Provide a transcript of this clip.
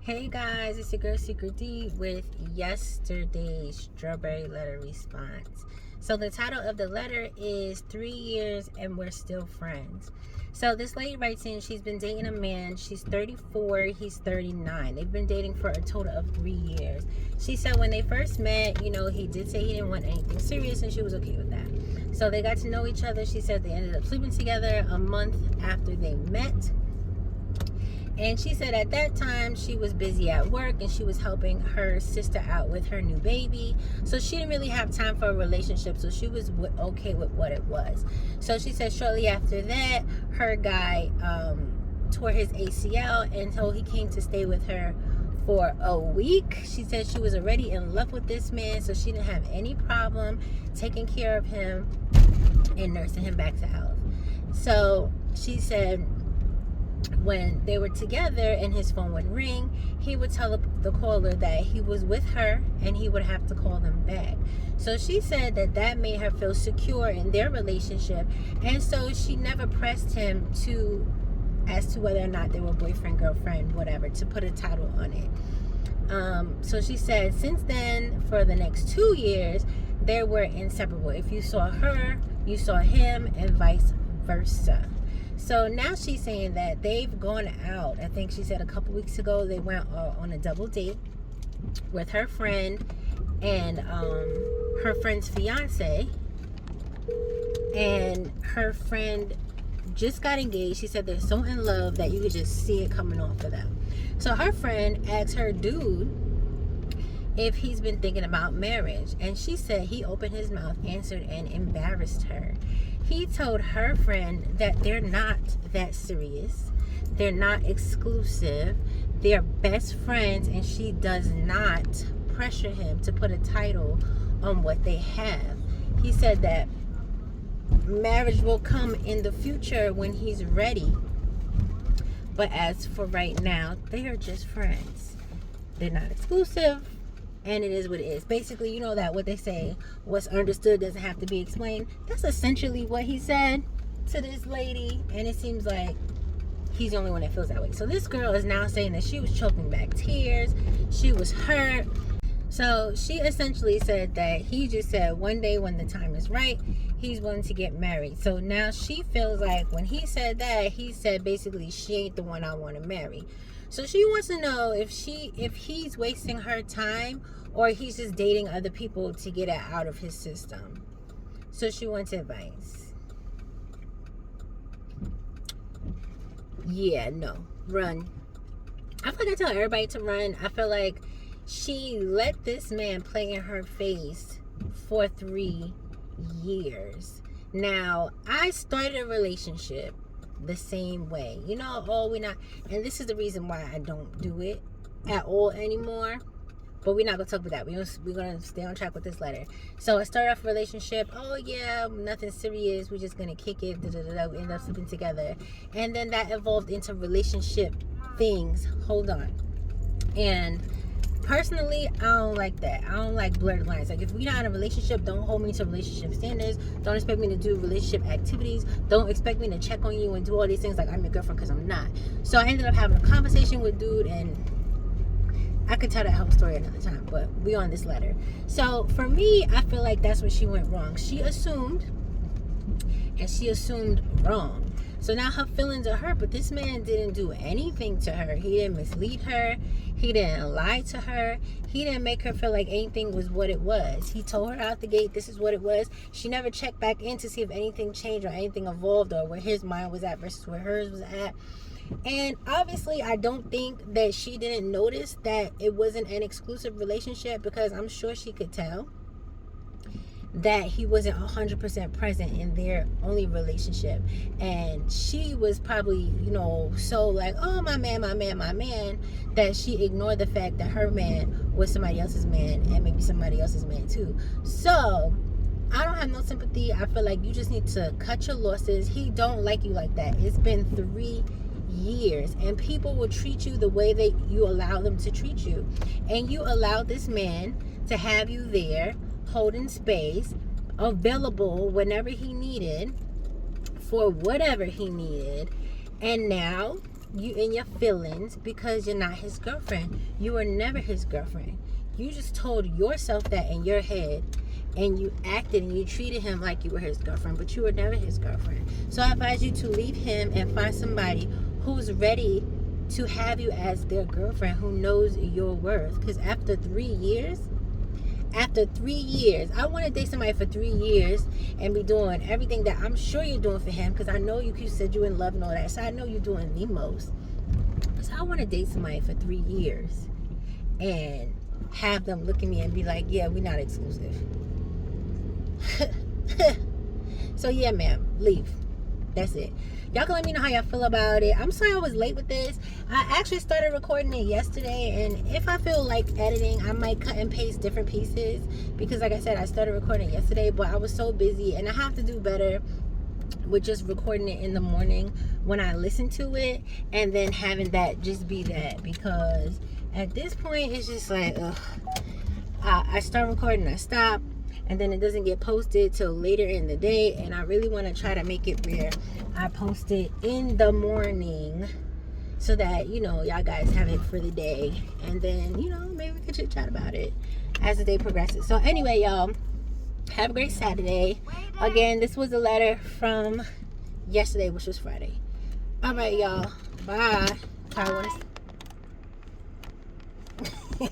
Hey guys, it's your girl SeekretD with yesterday's strawberry letter response. So the title of the letter is 3 years and we're still friends. So this lady writes in, she's been dating a man. She's 34, he's 39. They've been dating for a total of 3 years. She said when they first met, he did say he didn't want anything serious and she was okay with that. So they got to know each other. She said they ended up sleeping together a month after they met. And she said at that time she was busy at work and she was helping her sister out with her new baby. So she didn't really have time for a relationship. So she was okay with what it was. So she said shortly after that, her guy tore his ACL and so he came to stay with her for a week. She said she was already in love with this man. So she didn't have any problem taking care of him and nursing him back to health. So she said when they were together and his phone would ring, he would tell the caller that he was with her and he would have to call them back. So she said that made her feel secure in their relationship, and so she never pressed him as to whether or not they were boyfriend, girlfriend, whatever, to put a title on it. So she said since then, for the next 2 years, they were inseparable. If you saw her, you saw him, and vice versa. So now she's saying that they've gone out. I think she said a couple weeks ago they went on a double date with her friend and her friend's fiance. And her friend just got engaged. She said they're so in love that you could just see it coming off of them. So her friend asked her dude if he's been thinking about marriage, and she said he opened his mouth, answered, and embarrassed her. He told her friend that they're not that serious, they're not exclusive, they're best friends, and she does not pressure him to put a title on what they have. He said that marriage will come in the future when he's ready, but as for right now, they are just friends. They're not exclusive, and it is what it is. Basically, you know that what they say, what's understood doesn't have to be explained. That's essentially what he said to this lady, and it seems like he's the only one that feels that way. So this girl is now saying that she was choking back tears, she was hurt. So she essentially said that he just said one day when the time is right, he's willing to get married. So now she feels like when he said that, he said basically she ain't the one I want to marry. So she wants to know if he's wasting her time or he's just dating other people to get it out of his system. So she wants advice. Yeah, no, run. I feel like I tell everybody to run. I feel like she let this man play in her face for 3 years. Now, I started a relationship the same way. We're not, and this is the reason why I don't do it at all anymore. But we're not gonna talk about that. We're gonna stay on track with this letter. So I started off a relationship. Oh yeah, nothing serious. We're just gonna kick it. We end up sleeping together, and then that evolved into relationship things. Hold on. And personally, I don't like that. I don't like blurred lines. Like, if we're not in a relationship, don't hold me to relationship standards. Don't expect me to do relationship activities. Don't expect me to check on you and do all these things like I'm your girlfriend, because I'm not. So I ended up having a conversation with dude, and I could tell that whole story another time, but we on this letter. So for me, I feel like that's where she went wrong. She assumed, and she assumed wrong. So now her feelings are hurt, but this man didn't do anything to her. He didn't mislead her. He didn't lie to her. He didn't make her feel like anything was what it was. He told her out the gate, this is what it was. She never checked back in to see if anything changed or anything evolved or where his mind was at versus where hers was at. And obviously, I don't think that she didn't notice that it wasn't an exclusive relationship, because I'm sure she could tell that he wasn't 100% present in their only relationship. And she was probably, so like, oh, my man, that she ignored the fact that her man was somebody else's man and maybe somebody else's man too. So I don't have no sympathy. I feel like you just need to cut your losses. He don't like you like that. It's been 3 years, and people will treat you the way that you allow them to treat you. And you allowed this man to have you there, holding space, available whenever he needed, for whatever he needed. And now you in your feelings because you're not his girlfriend. You were never his girlfriend. You just told yourself that in your head, and you acted and you treated him like you were his girlfriend, but you were never his girlfriend. So I advise you to leave him and find somebody who's ready to have you as their girlfriend, who knows your worth. Because after 3 years, I want to date somebody for 3 years and be doing everything that I'm sure you're doing for him, because I know you said you're in love and all that, so I know you're doing the most. So I want to date somebody for 3 years and have them look at me and be like, yeah, we're not exclusive. So yeah, ma'am, leave. That's it. Y'all can let me know how y'all feel about it. I'm sorry I was late with this. I actually started recording it yesterday, and if I feel like editing, I might cut and paste different pieces, because like I said, I started recording yesterday, but I was so busy, and I have to do better with just recording it in the morning when I listen to it, and then having that just be that, because at this point it's just like, ugh. I start recording, I stop, and then it doesn't get posted till later in the day, and I really want to try to make it where I post it in the morning, so that, you know, y'all guys have it for the day, and then, you know, maybe we could chit chat about it as the day progresses. So anyway, y'all, have a great Saturday. Again, this was a letter from yesterday, which was Friday. All right, y'all, bye. I want to